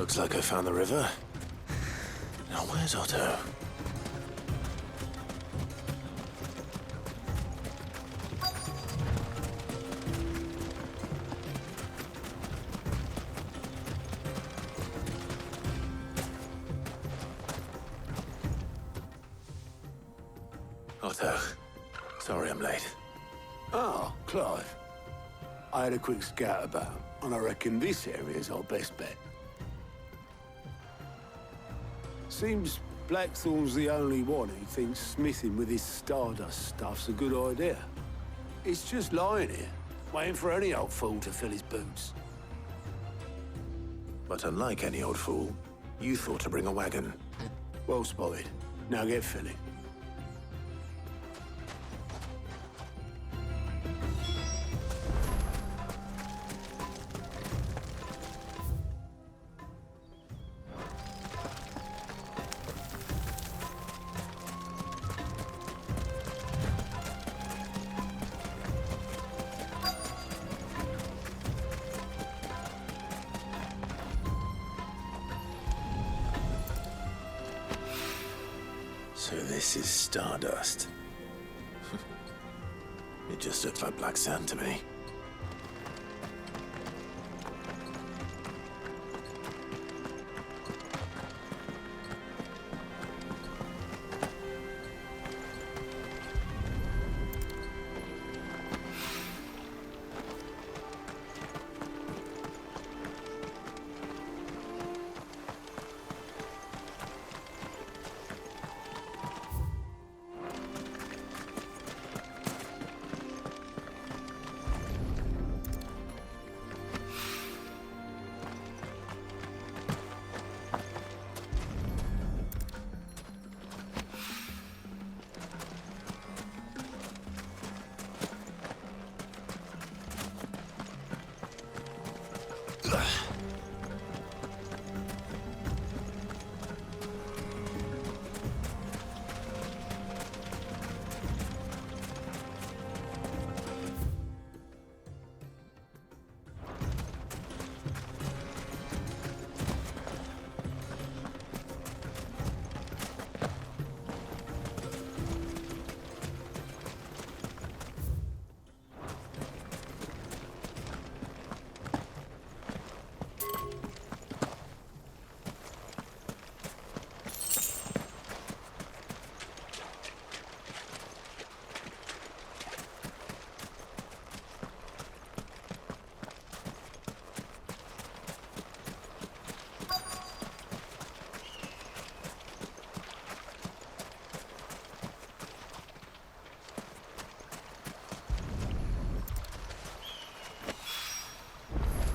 Looks like I found the river. Now where's Otto? Otto, sorry I'm late. Oh, Clive. I had a quick scout about, and I reckon this area's our best bet. Seems Blackthorn's the only one who thinks smithing with his Stardust stuff's a good idea. It's just lying here, waiting for any old fool to fill his boots. But unlike any old fool, you thought to bring a wagon. Well spotted. Now get filling. So this is Stardust. It just looks like black sand to me.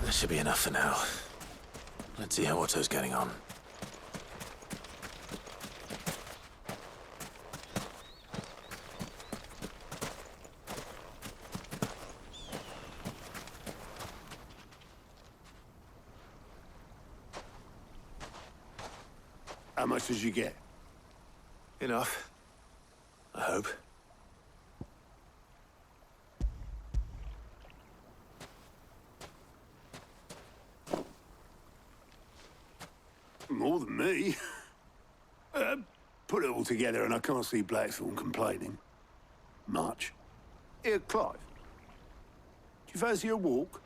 That should be enough for now. Let's see how Otto's getting on. How much did you get? Enough. I hope. More than me. Put it all together and I can't see Blackthorn complaining. Much. Here, Clive. Do you fancy a walk?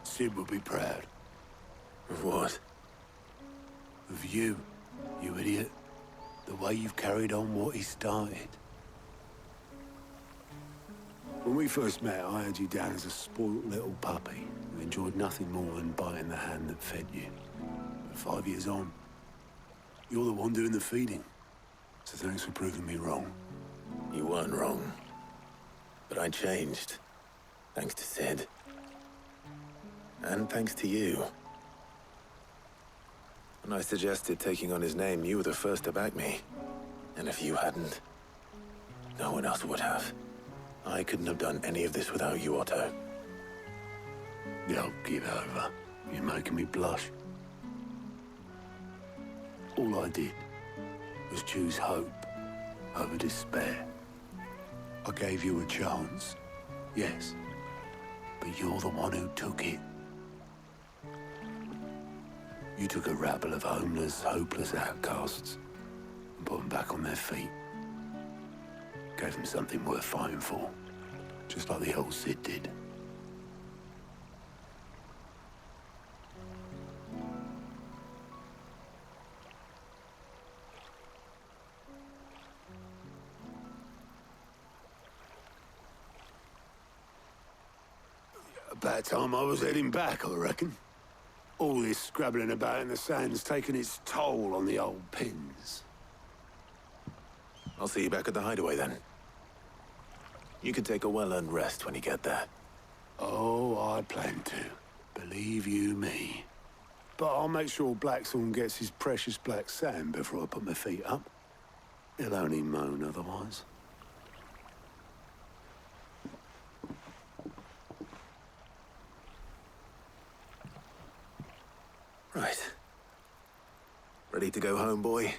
Sid will be proud. Of what? Of you, you idiot. The way you've carried on what he started. When we first met, I had you down as a spoilt little puppy who enjoyed nothing more than biting the hand that fed you. But 5 years on, you're the one doing the feeding. So thanks for proving me wrong. You weren't wrong. But I changed. Thanks to Sid. And thanks to you. When I suggested taking on his name, you were the first to back me. And if you hadn't, no one else would have. I couldn't have done any of this without you, Otto. Don't give over. You're making me blush. All I did was choose hope over despair. I gave you a chance, yes, but you're the one who took it. You took a rabble of homeless, hopeless outcasts and put them back on their feet. Gave them something worth fighting for, just like the old Cid did. About time I was heading back, I reckon. All this scrabbling about in the sand's taken its toll on the old pins. I'll see you back at the hideaway then. You can take a well-earned rest when you get there. Oh, I plan to. Believe you me. But I'll make sure Blackthorn gets his precious black sand before I put my feet up. He'll only moan otherwise. Right. Ready to go home, boy?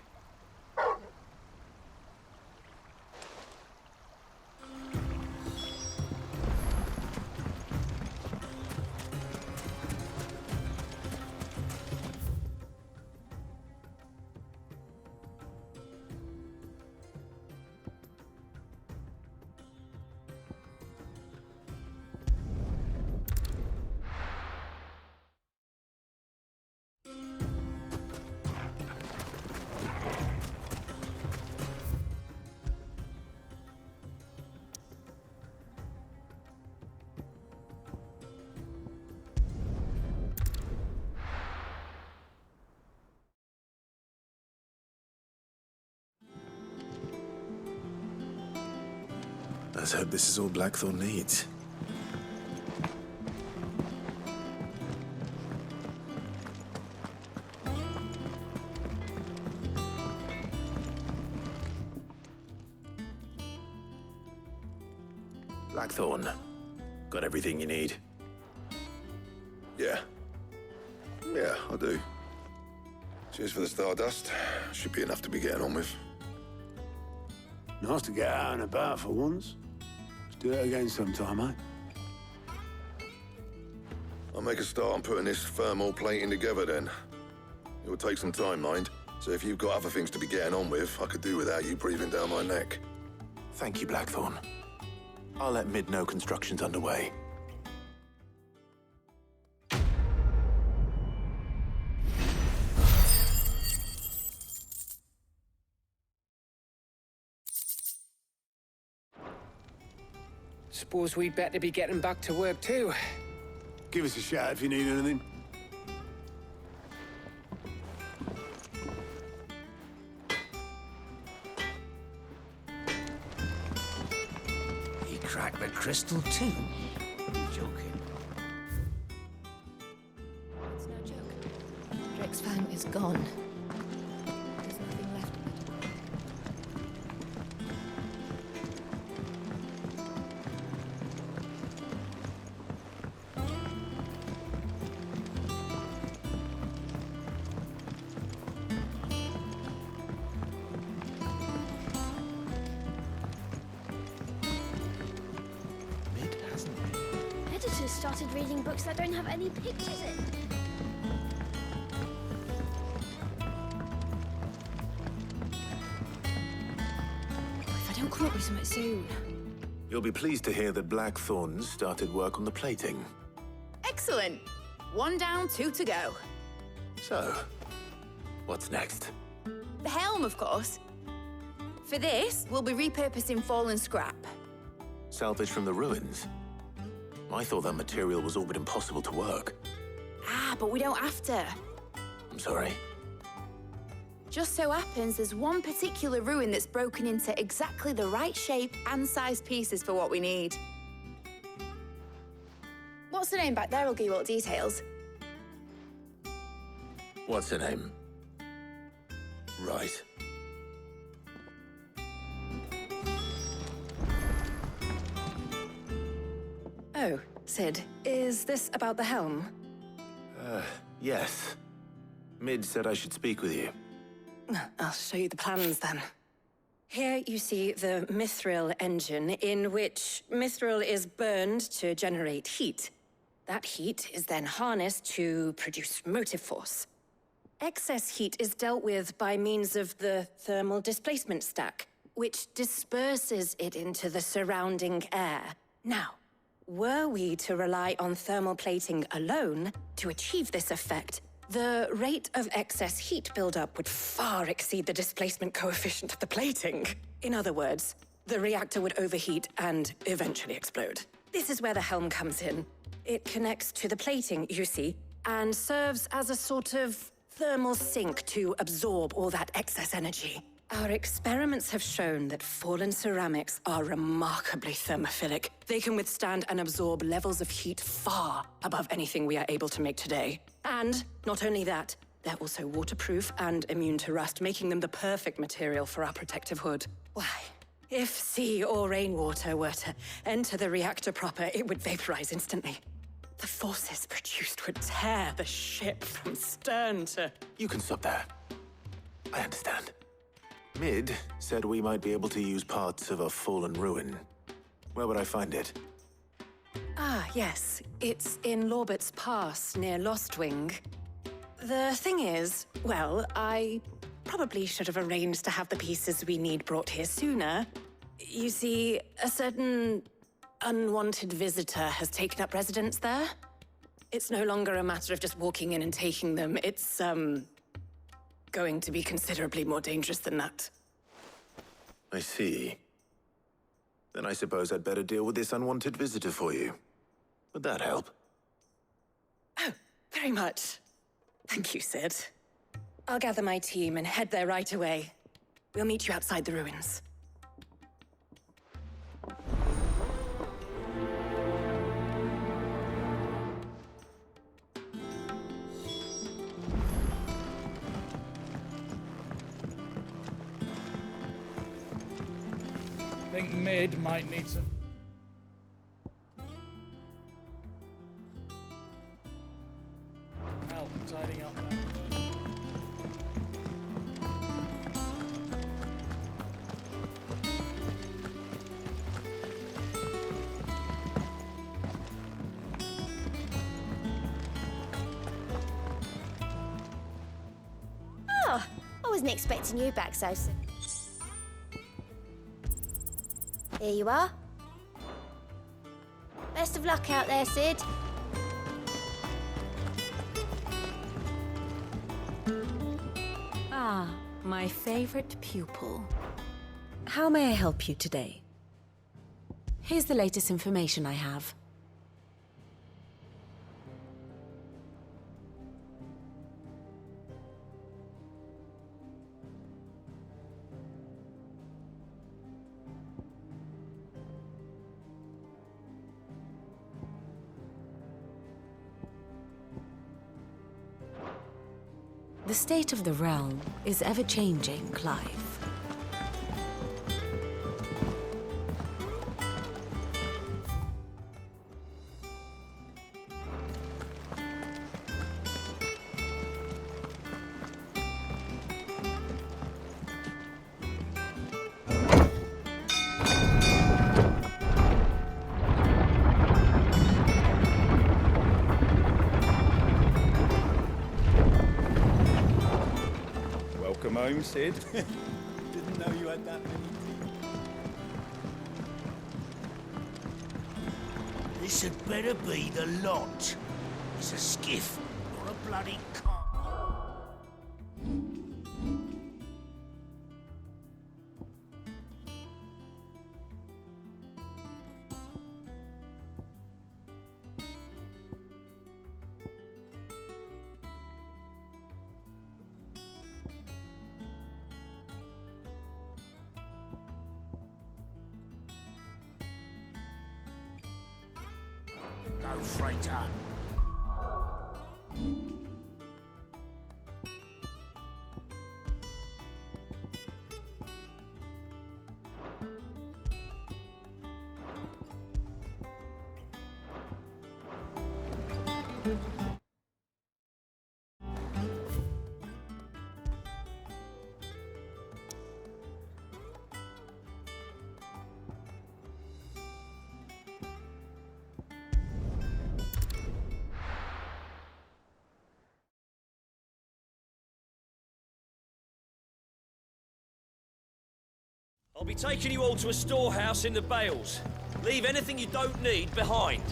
Let's hope this is all Blackthorn needs. Blackthorn, got everything you need? Yeah. Yeah, I do. Cheers for the stardust. Should be enough to be getting on with. Nice to get out and about for once. Let's do it again sometime, eh? I'll make a start on putting this thermal plating together then. It will take some time, mind. So if you've got other things to be getting on with, I could do without you breathing down my neck. Thank you, Blackthorn. I'll let Mid know construction's underway. Suppose we'd better be getting back to work too. Give us a shout if you need anything. He cracked the crystal too? Are you joking? It's no joke. Drake's fang is gone. There's nothing left of it. Mid hasn't been. Editors started reading books that don't have any pictures in. If I don't come up with something soon. You'll be pleased to hear that Blackthorn's started work on the plating. Excellent. One down, two to go. So, what's next? The helm, of course. For this, we'll be repurposing fallen scrap. Salvage from the ruins? I thought that material was all but impossible to work. Ah, but we don't have to. I'm sorry. Just so happens there's one particular ruin that's broken into exactly the right shape and size pieces for what we need. What's the name back there? I'll give you all the details. What's her name? Right. Oh, Sid, is this about the helm? Yes. Mid said I should speak with you. I'll show you the plans then. Here you see the mithril engine, in which mithril is burned to generate heat. That heat is then harnessed to produce motive force. Excess heat is dealt with by means of the thermal displacement stack, which disperses it into the surrounding air. Now, were we to rely on thermal plating alone to achieve this effect, the rate of excess heat buildup would far exceed the displacement coefficient of the plating. In other words, the reactor would overheat and eventually explode. This is where the helm comes in. It connects to the plating, you see, and serves as a sort of thermal sink to absorb all that excess energy. Our experiments have shown that fallen ceramics are remarkably thermophilic. They can withstand and absorb levels of heat far above anything we are able to make today. And not only that, they're also waterproof and immune to rust, making them the perfect material for our protective hood. Why, if sea or rainwater were to enter the reactor proper, it would vaporize instantly. The forces produced would tear the ship from stern to... You can stop there. I understand. Mid said we might be able to use parts of a fallen ruin. Where would I find it? Ah, yes. It's in Lorbert's Pass, near Lostwing. The thing is, well, I probably should have arranged to have the pieces we need brought here sooner. You see, a certain unwanted visitor has taken up residence there. It's no longer a matter of just walking in and taking them. It's, going to be considerably more dangerous than that. I see. Then I suppose I'd better deal with this unwanted visitor for you. Would that help? Oh, very much. Thank you, Sid. I'll gather my team and head there right away. We'll meet you outside the ruins. I think Mid might need some... help tidying up that. Oh, I wasn't expecting you back so soon. Here you are. Best of luck out there, Sid. Ah, my favorite pupil. How may I help you today? Here's the latest information I have. The state of the realm is ever-changing, Clive. Welcome home, Sid. Didn't know you had that many teeth. This had better be the lot. It's a skiff, not a bloody car. Go, freighter. I'll be taking you all to a storehouse in the Bales. Leave anything you don't need behind.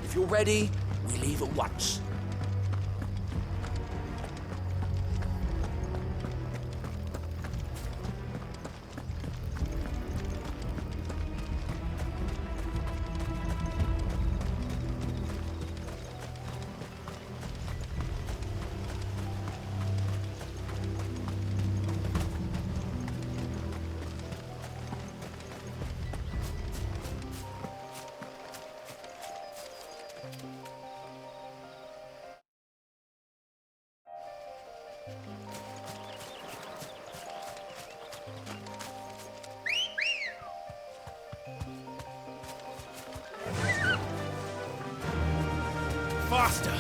If you're ready, we leave at once. Faster!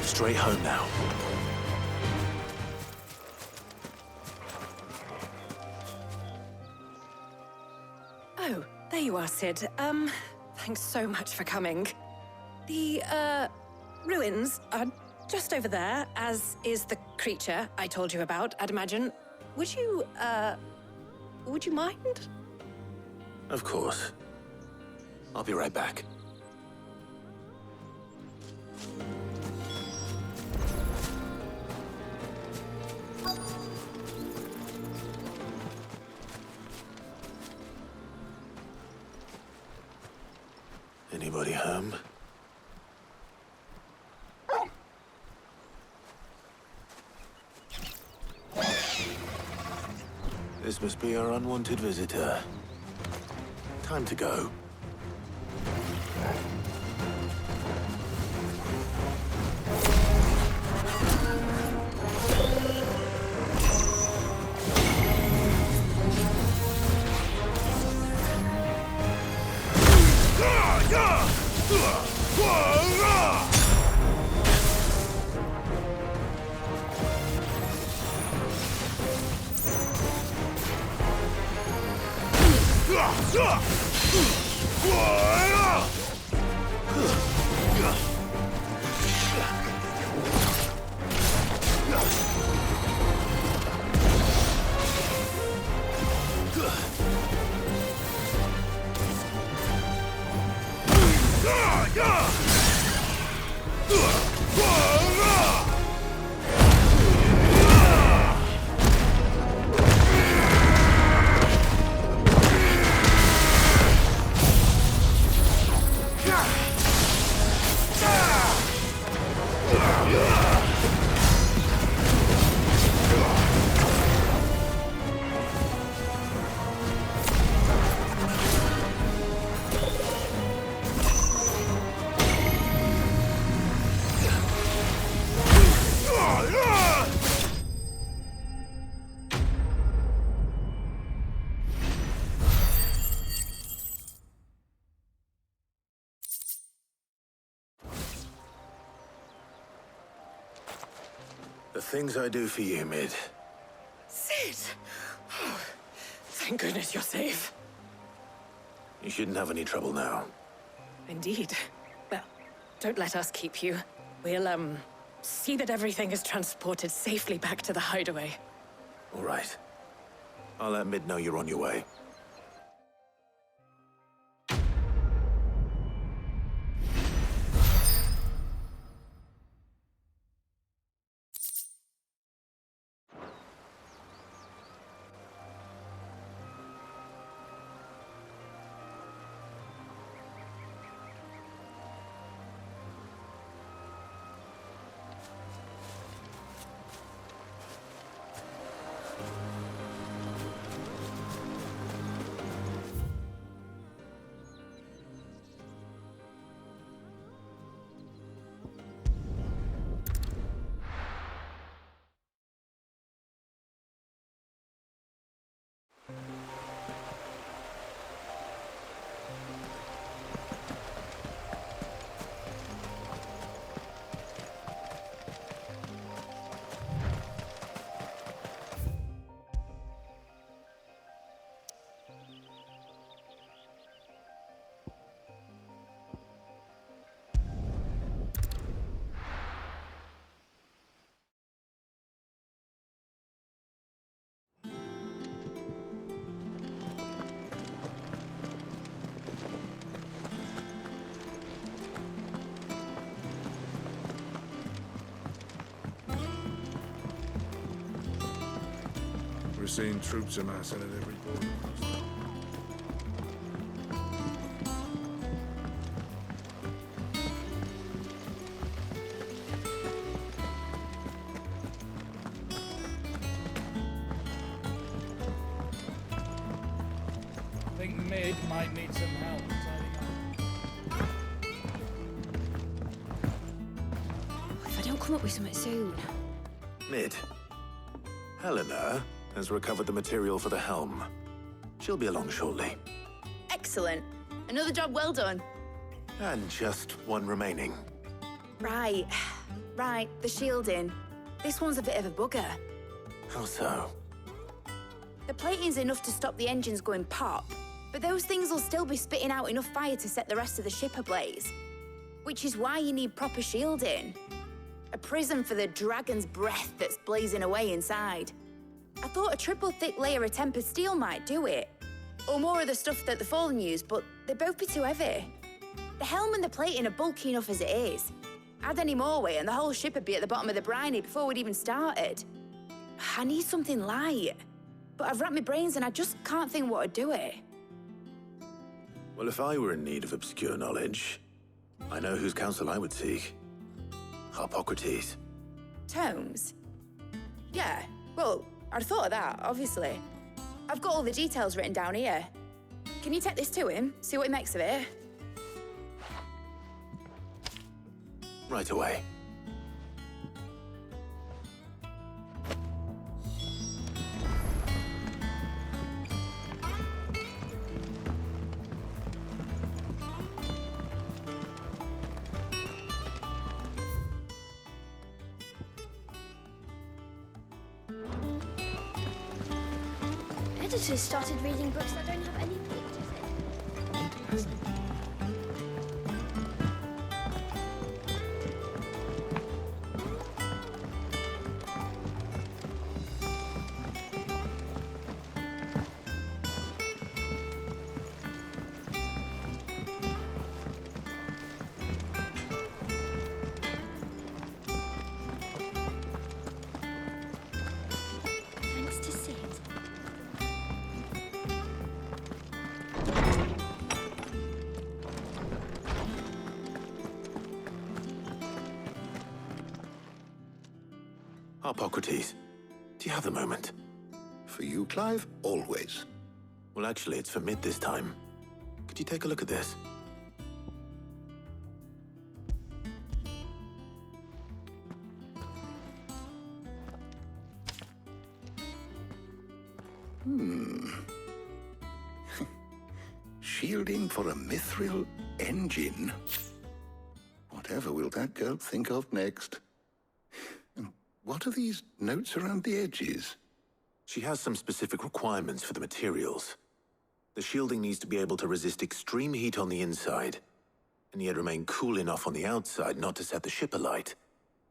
Straight home now. Oh, there you are, Sid. Thanks so much for coming. The, ruins are just over there, as is the creature I told you about, I'd imagine. Would you mind? Of course. I'll be right back. Anybody home? This must be our unwanted visitor. Time to go. The things I do for you, Mid. Sid! Oh, thank goodness you're safe. You shouldn't have any trouble now. Indeed. Well, don't let us keep you. We'll, see that everything is transported safely back to the hideaway. All right. I'll let Mid know you're on your way. seen troops amassing at every border post. I think Mid might need some help tidying up. If I don't come up with something soon. Mid. Helena has recovered the material for the helm. She'll be along shortly. Excellent. Another job well done. And just one remaining. Right. Right, the shielding. This one's a bit of a bugger. How so? The plating's enough to stop the engines going pop, but those things will still be spitting out enough fire to set the rest of the ship ablaze. Which is why you need proper shielding. A prison for the dragon's breath that's blazing away inside. I thought a triple thick layer of tempered steel might do it. Or more of the stuff that the Fallen use, but they'd both be too heavy. The helm and the plating are bulky enough as it is. Add any more weight and the whole ship would be at the bottom of the briny before we'd even started. I need something light. But I've racked my brains and I just can't think what would do it. Well, if I were in need of obscure knowledge, I know whose counsel I would seek. Harpocrates. Tomes? Yeah, well, I'd thought of that, obviously. I've got all the details written down here. Can you take this to him, see what he makes of it? Right away. Editors started reading books that don't have any pictures in. Thanks to Sid. Harpocrates, do you have a moment? For you, Clive, always. Well, actually, it's for Mid this time. Could you take a look at this? Shielding for a mithril engine? Whatever will that girl think of next? And what are these notes around the edges? She has some specific requirements for the materials. The shielding needs to be able to resist extreme heat on the inside, and yet remain cool enough on the outside not to set the ship alight,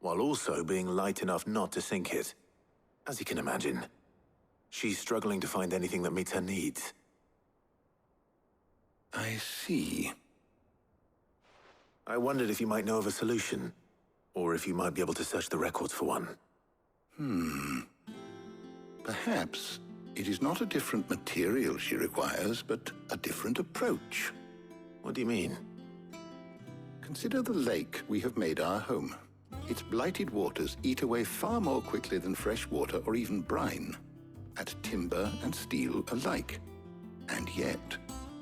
while also being light enough not to sink it. As you can imagine, she's struggling to find anything that meets her needs. I see. I wondered if you might know of a solution, or if you might be able to search the records for one. Perhaps it is not a different material she requires, but a different approach. What do you mean? Consider the lake we have made our home. Its blighted waters eat away far more quickly than fresh water or even brine, at timber and steel alike. And yet,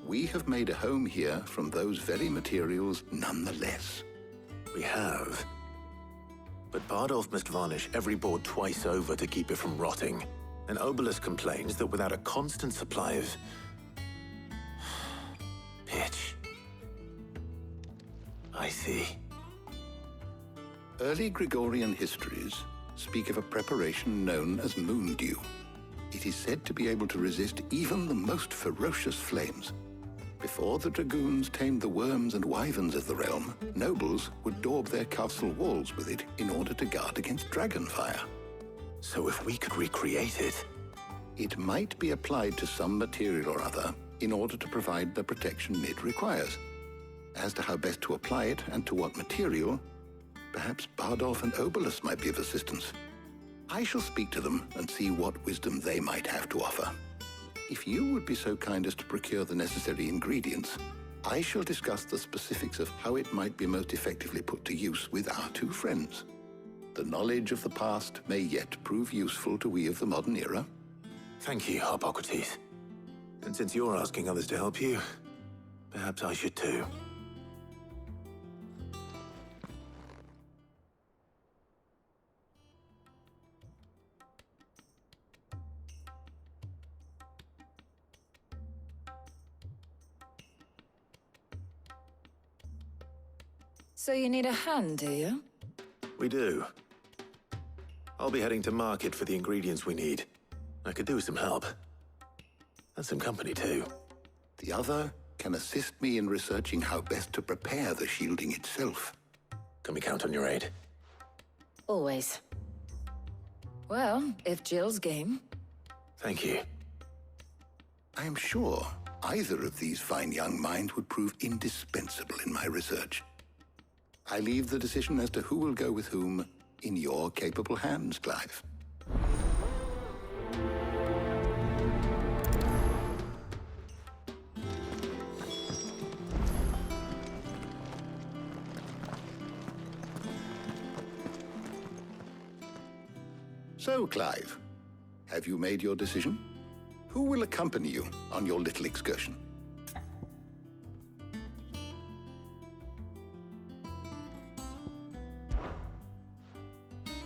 we have made a home here from those very materials nonetheless. We have. But Bardolph must varnish every board twice over to keep it from rotting. And Obelisk complains that without a constant supply of pitch. I see. Early Gregorian histories speak of a preparation known as moondew. It is said to be able to resist even the most ferocious flames. Before the dragoons tamed the worms and wyverns of the realm, nobles would daub their castle walls with it in order to guard against dragon fire. So if we could recreate it... It might be applied to some material or other in order to provide the protection Mid requires. As to how best to apply it and to what material, perhaps Bardolph and Obelisk might be of assistance. I shall speak to them and see what wisdom they might have to offer. If you would be so kind as to procure the necessary ingredients, I shall discuss the specifics of how it might be most effectively put to use with our two friends. The knowledge of the past may yet prove useful to we of the modern era. Thank you, Hippocrates. And since you're asking others to help you, perhaps I should too. So you need a hand, do you? We do. I'll be heading to market for the ingredients we need. I could do with some help. And some company, too. The other can assist me in researching how best to prepare the shielding itself. Can we count on your aid? Always. Well, if Jill's game. Thank you. I am sure either of these fine young minds would prove indispensable in my research. I leave the decision as to who will go with whom in your capable hands, Clive. So, Clive, have you made your decision? Who will accompany you on your little excursion?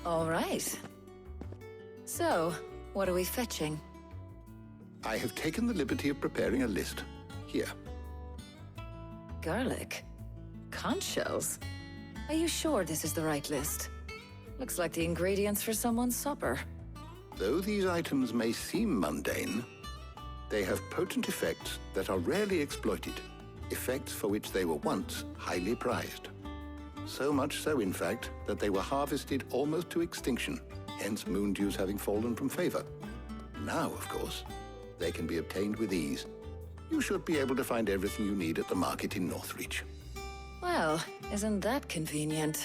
All right. So, what are we fetching? I have taken the liberty of preparing a list. Here. Garlic? Conch shells? Are you sure this is the right list? Looks like the ingredients for someone's supper. Though these items may seem mundane, they have potent effects that are rarely exploited, effects for which they were once highly prized. So much so, in fact, that they were harvested almost to extinction, hence moon dews having fallen from favor. Now, of course, they can be obtained with ease. You should be able to find everything you need at the market in Northreach. Well, isn't that convenient?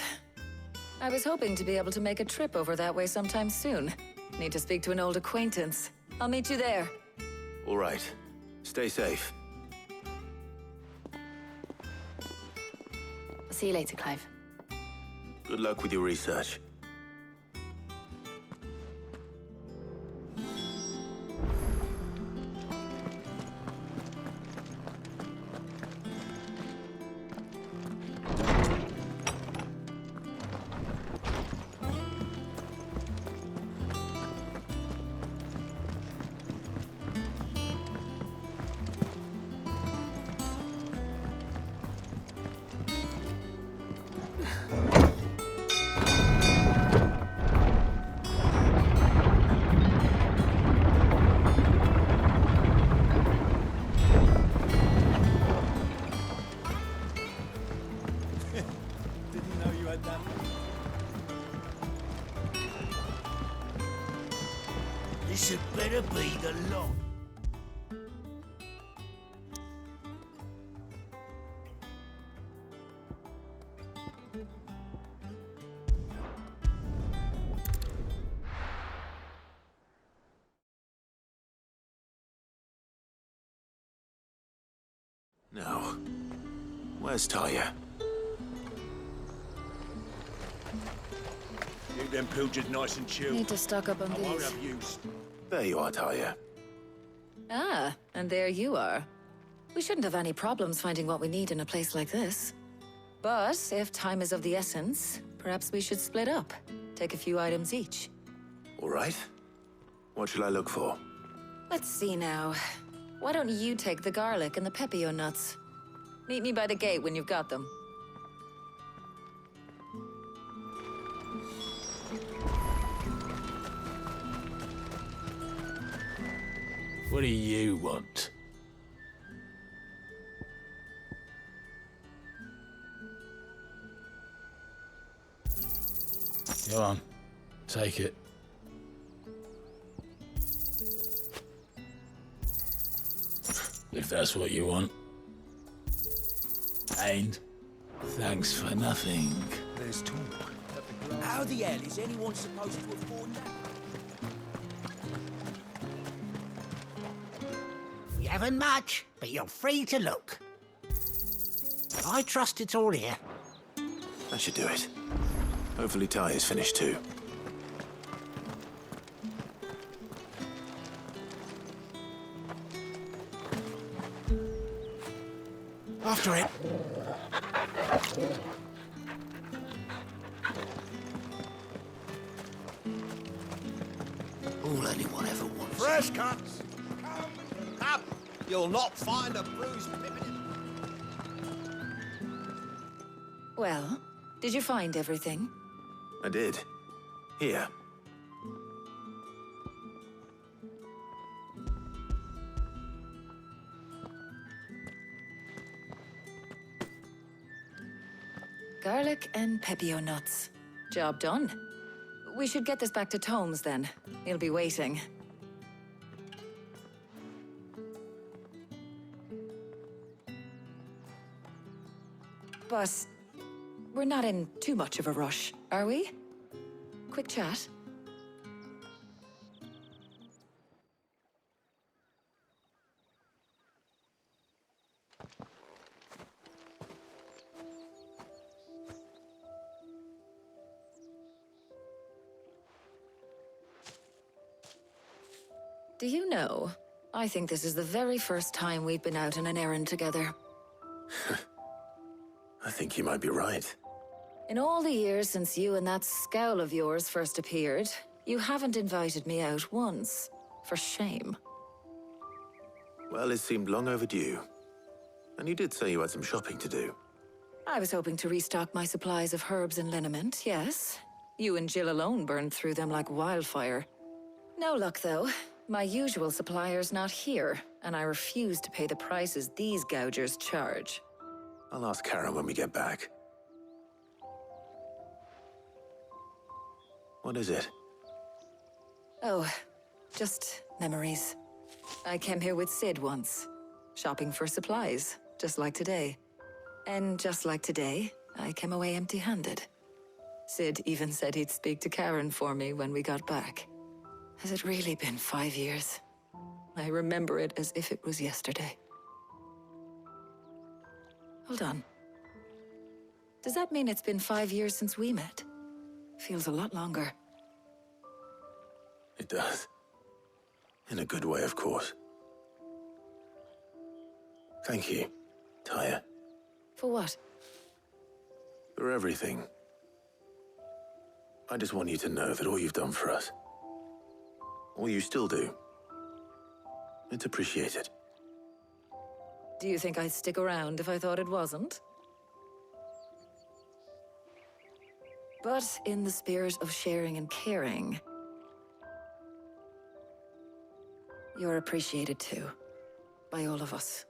I was hoping to be able to make a trip over that way sometime soon. Need to speak to an old acquaintance. I'll meet you there. All right. Stay safe. I'll see you later, Clive. Good luck with your research. This had better be the lot. Now, where's Taya? Keep them pilgers nice and chilled. Need to stock up on I won't these. have use. There you are, Taya. Ah, and there you are. We shouldn't have any problems finding what we need in a place like this. But if time is of the essence, perhaps we should split up. Take a few items each. All right. What shall I look for? Let's see now. Why don't you take the garlic and the pepio nuts? Meet me by the gate when you've got them. What do you want? Go on, take it. If that's what you want. And thanks for nothing. There's talk. How the hell is anyone supposed to afford that? haven't much, but you're free to look. I trust it's all here. That should do it. Hopefully Ty is finished too. After it. All anyone ever wants. Fresh cuts! Come! You'll not find a bruised pippin. Well, did you find everything? I did. Here. Garlic and pepio nuts. Job done. We should get this back to Tomes then. He'll be waiting. But we're not in too much of a rush, are we? Quick chat. Do you know, I think this is the very first time we've been out on an errand together. I think you might be right. In all the years since you and that scowl of yours first appeared, you haven't invited me out once. For shame. Well, it seemed long overdue. And you did say you had some shopping to do. I was hoping to restock my supplies of herbs and liniment, yes. You and Jill alone burned through them like wildfire. No luck, though. My usual supplier's not here, and I refuse to pay the prices these gougers charge. I'll ask Karen when we get back. What is it? Oh, just memories. I came here with Sid once, shopping for supplies, just like today. And just like today, I came away empty-handed. Sid even said he'd speak to Karen for me when we got back. Has it really been 5 years? I remember it as if it was yesterday. Hold on. Does that mean it's been 5 years since we met? Feels a lot longer. It does. In a good way, of course. Thank you, Tyre. For what? For everything. I just want you to know that all you've done for us, all you still do, it's appreciated. Do you think I'd stick around if I thought it wasn't? But in the spirit of sharing and caring, you're appreciated too, by all of us.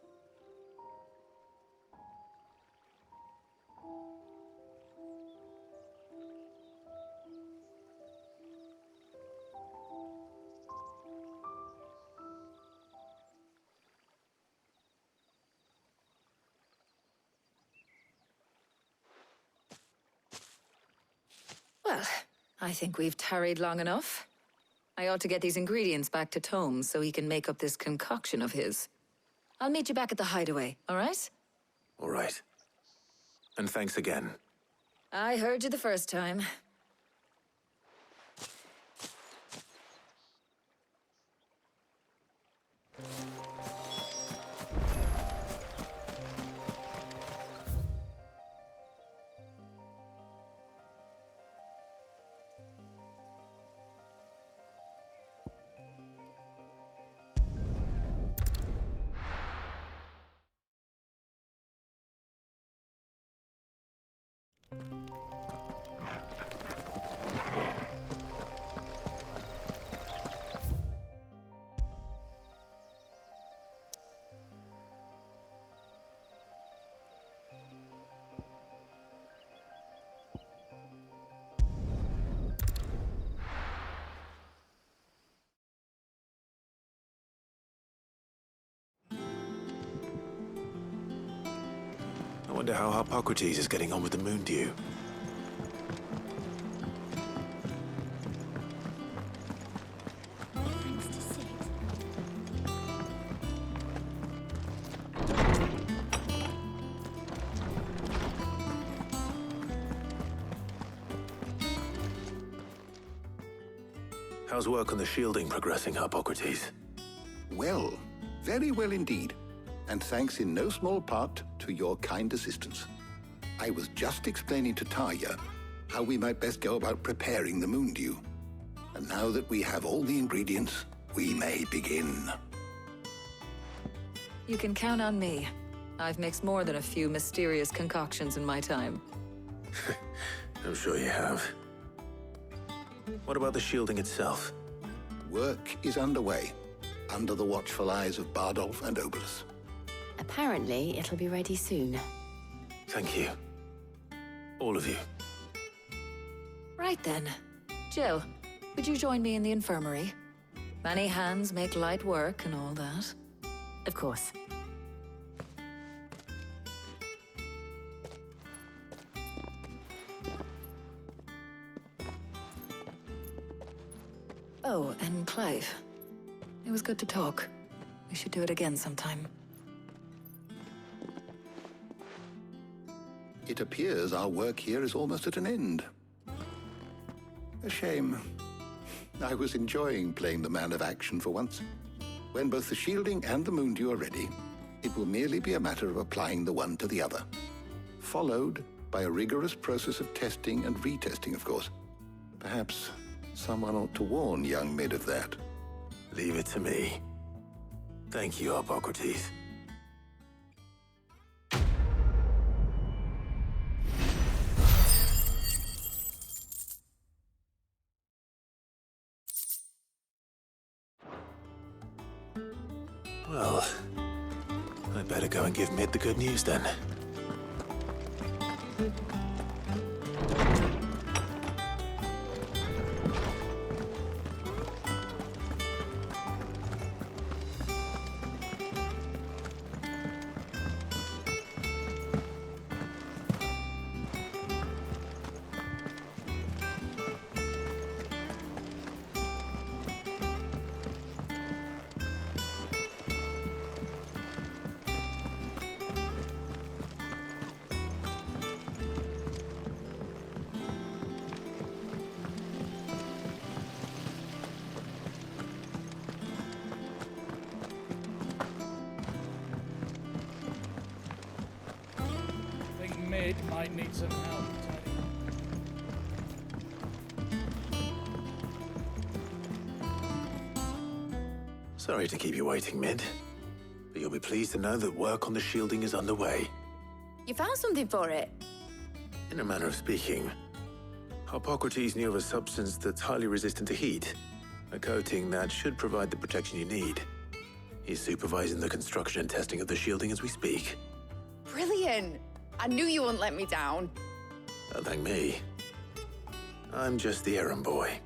Well, I think we've tarried long enough. I ought to get these ingredients back to Tomes so he can make up this concoction of his. I'll meet you back at the hideaway, all right? All right. And thanks again. I heard you the first time. I wonder how Hippocrates is getting on with the moon dew. Thanks to Sid. How's work on the shielding progressing, Hippocrates? Well, very well indeed. And thanks in no small part to your kind assistance. I was just explaining to Tarja how we might best go about preparing the moon dew. And now that we have all the ingredients, we may begin. You can count on me. I've mixed more than a few mysterious concoctions in my time. I'm sure you have. What about the shielding itself? Work is underway, under the watchful eyes of Bardolph and Obolus. Apparently, it'll be ready soon. Thank you. All of you. Right then. Jill, would you join me in the infirmary? Many hands make light work and all that. Of course. Oh, and Clive. It was good to talk. We should do it again sometime. It appears our work here is almost at an end. A shame. I was enjoying playing the man of action for once. When both the shielding and the moon dew are ready, it will merely be a matter of applying the one to the other. Followed by a rigorous process of testing and retesting, of course. Perhaps someone ought to warn young Mid of that. Leave it to me. Thank you, Hippocrates. Well, I better go and give Mid the good news then. Mid might need some help. Sorry to keep you waiting, Mid. But you'll be pleased to know that work on the shielding is underway. You found something for it? In a manner of speaking, Hippocrates knew of a substance that's highly resistant to heat. A coating that should provide the protection you need. He's supervising the construction and testing of the shielding as we speak. Brilliant! I knew you wouldn't let me down. Don't thank me. I'm just the errand boy.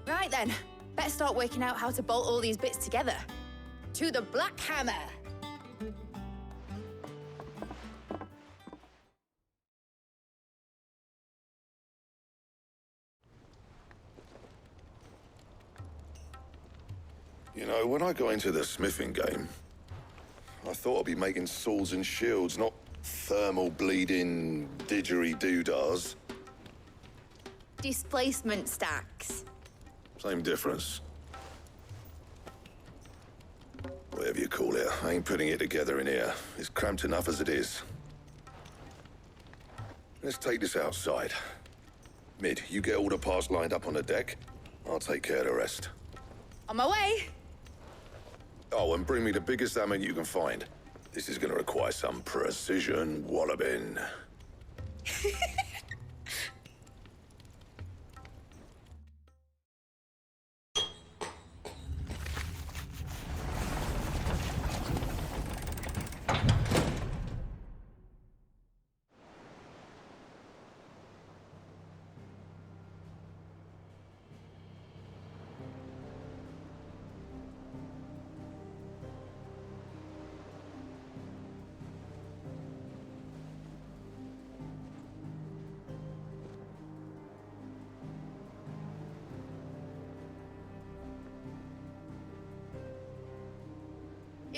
Right then, better start working out how to bolt all these bits together. To the Black Hammer! You know, when I got into the smithing game, I thought I'd be making swords and shields, not thermal bleeding didgeridoo-dahs. Displacement stacks. Same difference. Whatever you call it, I ain't putting it together in here. It's cramped enough as it is. Let's take this outside. Mid, you get all the parts lined up on the deck. I'll take care of the rest. On my way! Oh, and bring me the biggest hammer you can find. This is gonna require some precision walloping.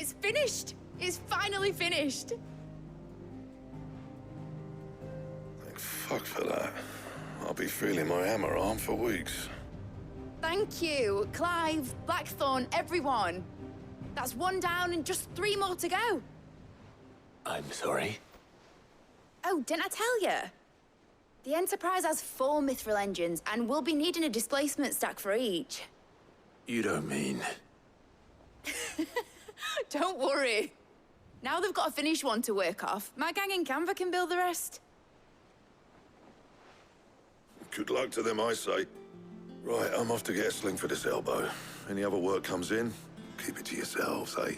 It's finished! It's finally finished! Thank fuck for that. I'll be feeling my hammer arm for weeks. Thank you, Clive, Blackthorn, everyone. That's one down and just 3 more to go. I'm sorry. Oh, didn't I tell you? The Enterprise has 4 mithril engines, and we'll be needing a displacement stack for each. You don't mean... Don't worry. Now they've got a finished one to work off, my gang in Canva can build the rest. Good luck to them, I say. Right, I'm off to get a sling for this elbow. Any other work comes in, keep it to yourselves, eh?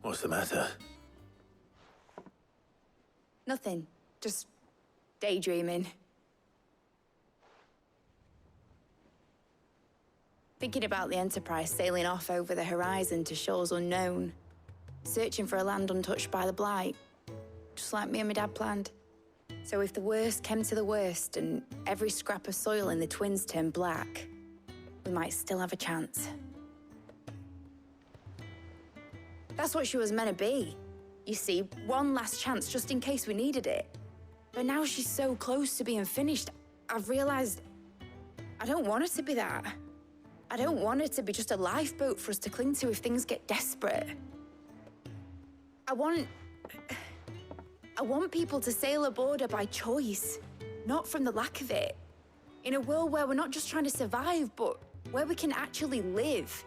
What's the matter? Nothing. Just daydreaming. Thinking about the Enterprise sailing off over the horizon to shores unknown, searching for a land untouched by the Blight, just like me and my dad planned. So if the worst came to the worst and every scrap of soil in the Twins turned black, we might still have a chance. That's what she was meant to be. You see, one last chance just in case we needed it. But now she's so close to being finished, I've realized I don't want her to be that. I don't want it to be just a lifeboat for us to cling to if things get desperate. I want people to sail aboard her by choice, not from the lack of it. In a world where we're not just trying to survive, but where we can actually live.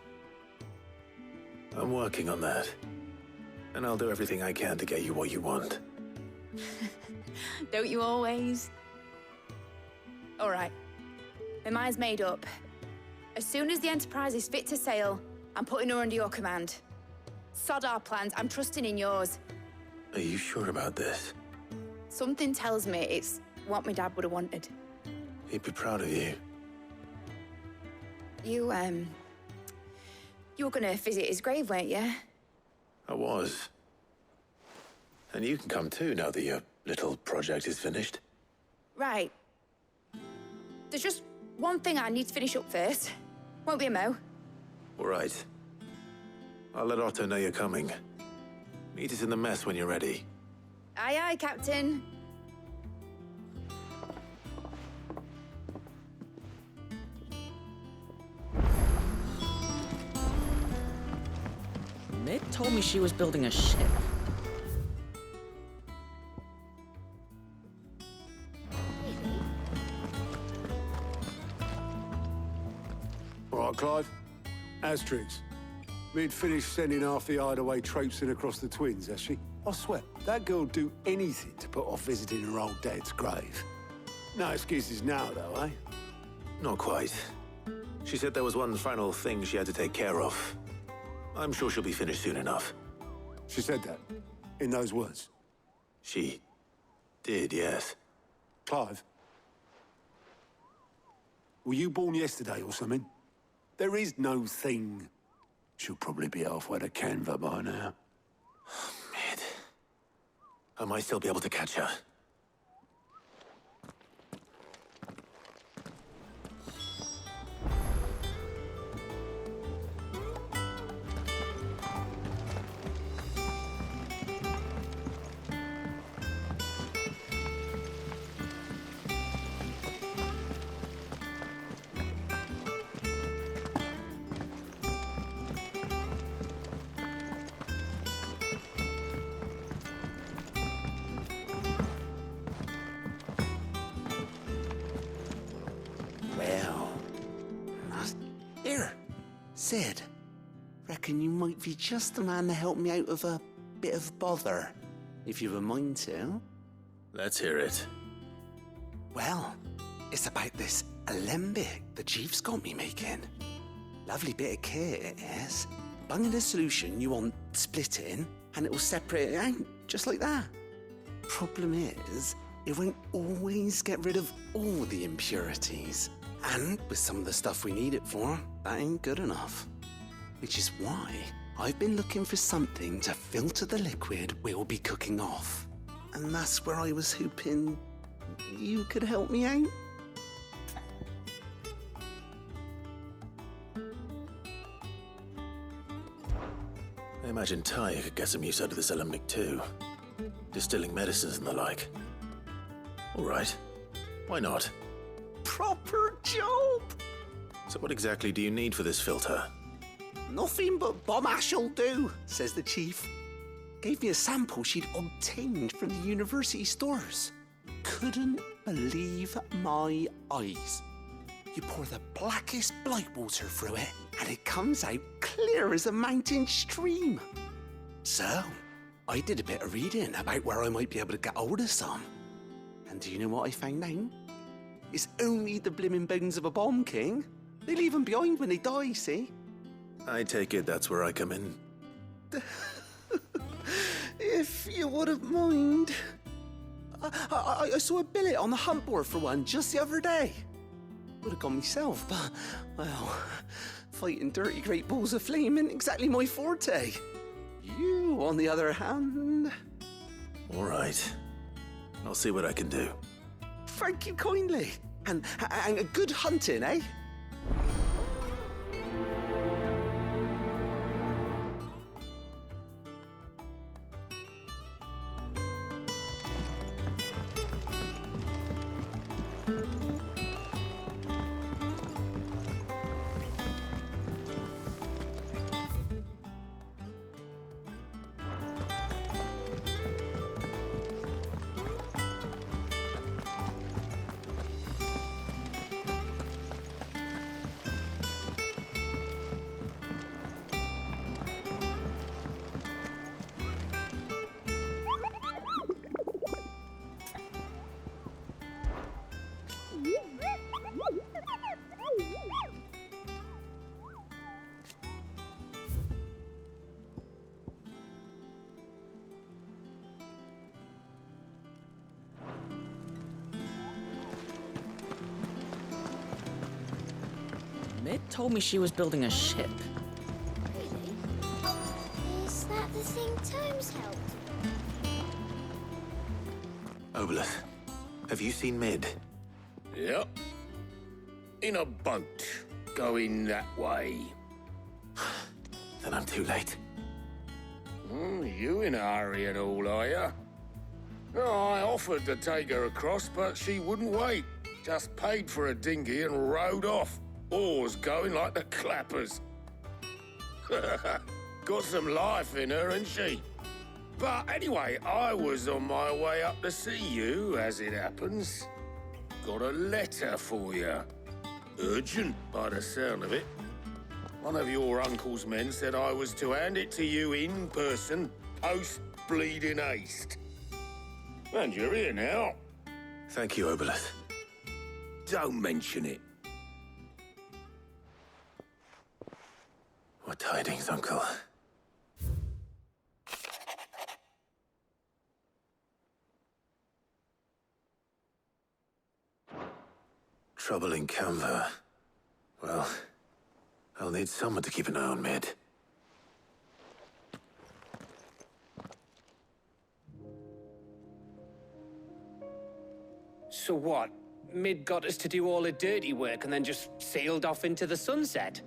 I'm working on that. And I'll do everything I can to get you what you want. Don't you always? All right. My mind's made up. As soon as the Enterprise is fit to sail, I'm putting her under your command. Sod our plans, I'm trusting in yours. Are you sure about this? Something tells me it's what my dad would have wanted. He'd be proud of you. You were gonna visit his grave, weren't you? I was. And you can come too now that your little project is finished. Right. There's just one thing I need to finish up first. Won't be a mo. All right. I'll let Otto know you're coming. Meet us in the mess when you're ready. Aye, aye, Captain. Mid told me she was building a ship. All right, Clive. Asterix. Mid finished sending half the hideaway traipsing across the Twins, has she? I swear, that girl'd do anything to put off visiting her old dad's grave. No excuses now, though, eh? Not quite. She said there was one final thing she had to take care of. I'm sure she'll be finished soon enough. She said that? In those words? She did, yes. Clive? Were you born yesterday or something? There is no thing. She'll probably be halfway to Canva by now. Mid. I might still be able to catch her. Sid, reckon you might be just the man to help me out of a bit of bother, if you've a mind to. Let's hear it. Well, it's about this alembic the Chief's got me making. Lovely bit of kit it is. Bung in a solution you want splitting, and it will separate it out, just like that. Problem is, it won't always get rid of all the impurities. And with some of the stuff we need it for, that ain't good enough. Which is why I've been looking for something to filter the liquid we'll be cooking off. And that's where I was hoping you could help me out. I imagine Tyre could get some use out of this alembic too. Distilling medicines and the like. All right. Why not? Proper job! So what exactly do you need for this filter? Nothing but bomb ash'll do, says the chief. Gave me a sample she'd obtained from the university stores. Couldn't believe my eyes. You pour the blackest blight water through it, and it comes out clear as a mountain stream. So, I did a bit of reading about where I might be able to get hold of some. And do you know what I found out? It's only the blimmin' bones of a bomb king. They leave them behind when they die, see? I take it that's where I come in. If you wouldn't mind. I saw a billet on the hunt board for one just the other day. Would have gone myself, but, well, fighting dirty great balls of flame isn't exactly my forte. You, on the other hand... All right. I'll see what I can do. Thank you kindly. And good hunting, eh? Mid told me she was building a ship. Really? Is that the thing Tomes helped? Obolus, have you seen Mid? Yep. In a boat, going that way. Then I'm too late. You in a hurry and all, are you? Oh, I offered to take her across, but she wouldn't wait. Just paid for a dinghy and rowed off. Oars going like the clappers. Got some life in her, ain't she? But anyway, I was on my way up to see you, as it happens. Got a letter for you. Urgent, by the sound of it. One of your uncle's men said I was to hand it to you in person, post-bleeding haste. And you're here now. Thank you, Obolus. Don't mention it. What tidings, Uncle? Trouble in Canva. Well, I'll need someone to keep an eye on Mid. So what? Mid got us to do all the dirty work and then just sailed off into the sunset?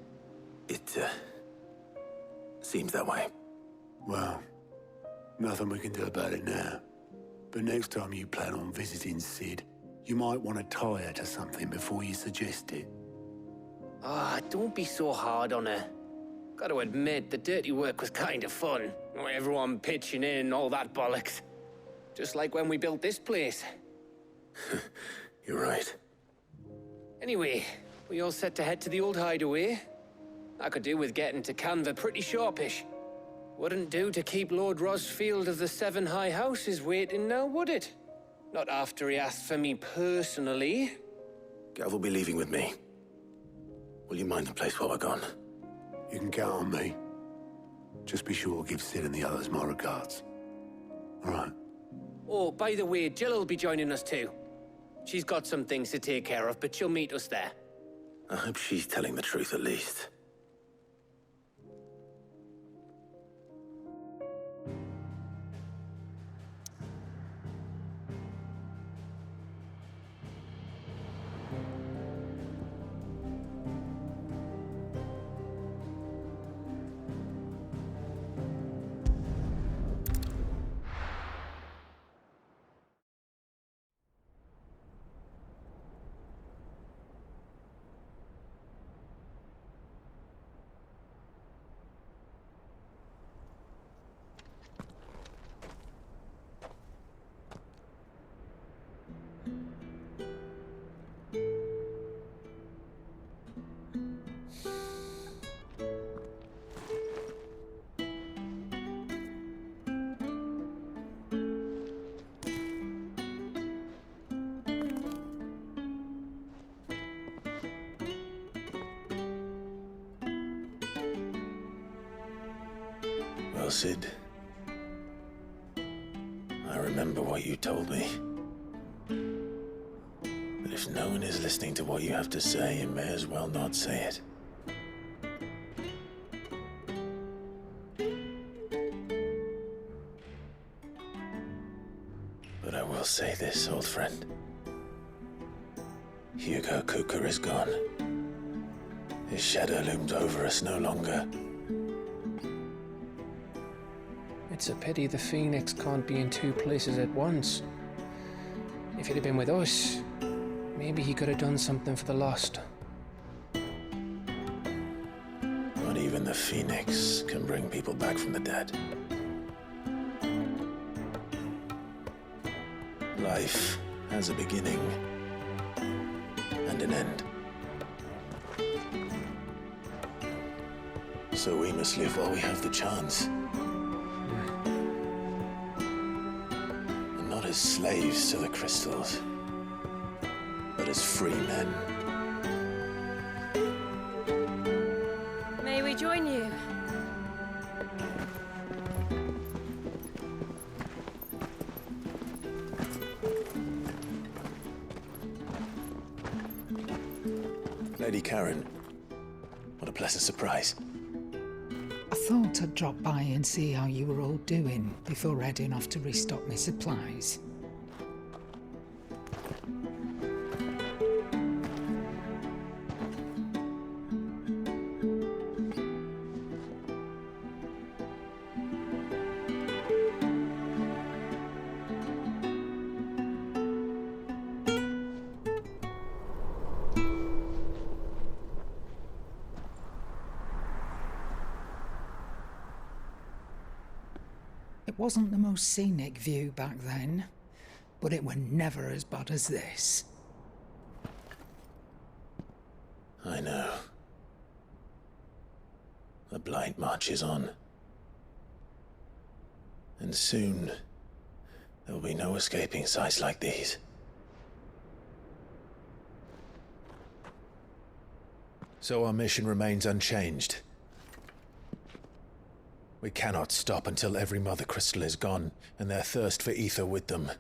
It, seems that way. Well, nothing we can do about it now. But next time you plan on visiting Sid, you might want to tie her to something before you suggest it. Ah, don't be so hard on her. Got to admit, the dirty work was kind of fun. Everyone pitching in, all that bollocks. Just like when we built this place. You're right. Anyway, we all set to head to the old hideaway. I could do with getting to Canva pretty sharpish. Wouldn't do to keep Lord Rosfield of the Seven High Houses waiting now, would it? Not after he asked for me personally. Gav will be leaving with me. Will you mind the place while we're gone? You can count on me. Just be sure to give Sid and the others my regards. All right. Oh, by the way, Jill will be joining us too. She's got some things to take care of, but she'll meet us there. I hope she's telling the truth at least. well, Sid. I remember what you told me. But if no one is listening to what you have to say, you may as well not say it. But I will say this, old friend. Hugo Kuka is gone. His shadow looms over us no longer. It's a pity the Phoenix can't be in two places at once. If he'd have been with us, maybe he could have done something for the Lost. Not even the Phoenix can bring people back from the dead. Life has a beginning and an end. So we must live while we have the chance. And not as slaves to the crystals, but as free men. May we join you? Lady Karen, what a pleasant surprise. I thought I'd drop by and see how you were all doing before heading off to restock my supplies. It wasn't the most scenic view back then, but it were never as bad as this. I know. The Blight marches on. And soon, there will be no escaping sights like these. So our mission remains unchanged. We cannot stop until every Mother Crystal is gone, and their thirst for ether with them.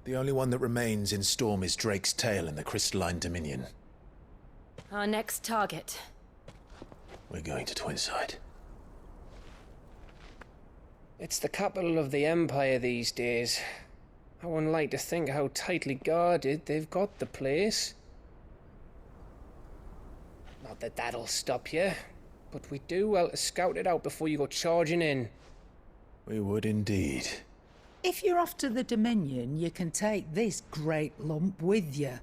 The only one that remains in Storm is Drake's Tail in the Crystalline Dominion. Our next target. We're going to Twinside. It's the capital of the Empire these days. I wouldn't like to think how tightly guarded they've got the place. Not that that'll stop you, but we do well to scout it out before you go charging in. We would indeed. If you're off to the Dominion, you can take this great lump with you.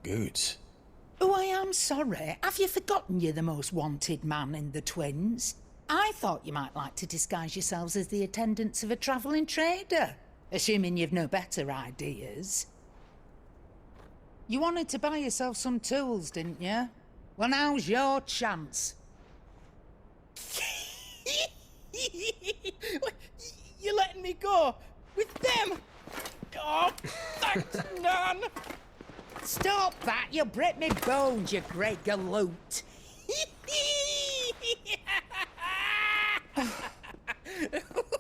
Goods. Oh, I am sorry. Have you forgotten you're the most wanted man in the Twins? I thought you might like to disguise yourselves as the attendants of a travelling trader, assuming you've no better ideas. You wanted to buy yourself some tools, didn't you? Well, now's your chance. You're letting me go with them? Oh, thanks, Nan. Stop that! You'll break me bones, you great galoot.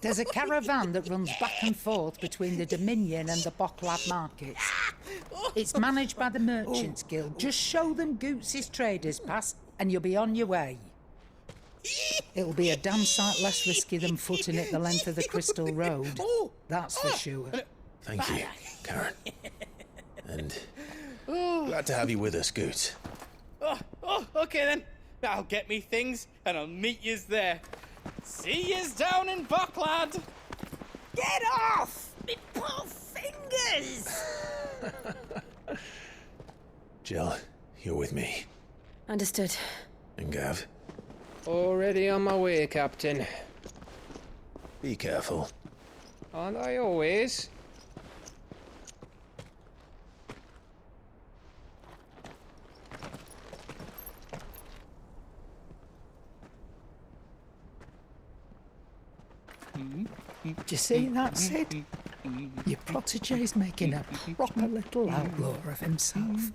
There's a caravan that runs back and forth between the Dominion and the Bocklad markets. It's managed by the Merchants Guild. Just show them Goots' traders pass and you'll be on your way. It'll be a damn sight less risky than footing it the length of the Crystal Road. That's for sure. Thank you, Karen. And glad to have you with us, Goots. Okay then. I'll get me things and I'll meet yous there. See yous down in Bocklad. Get off! Me poor fingers! Jill, you're with me. Understood. And Gav? Already on my way, Captain. Be careful. Aren't I always? Do you see that, Sid? Your protege's making a proper little outlaw of himself.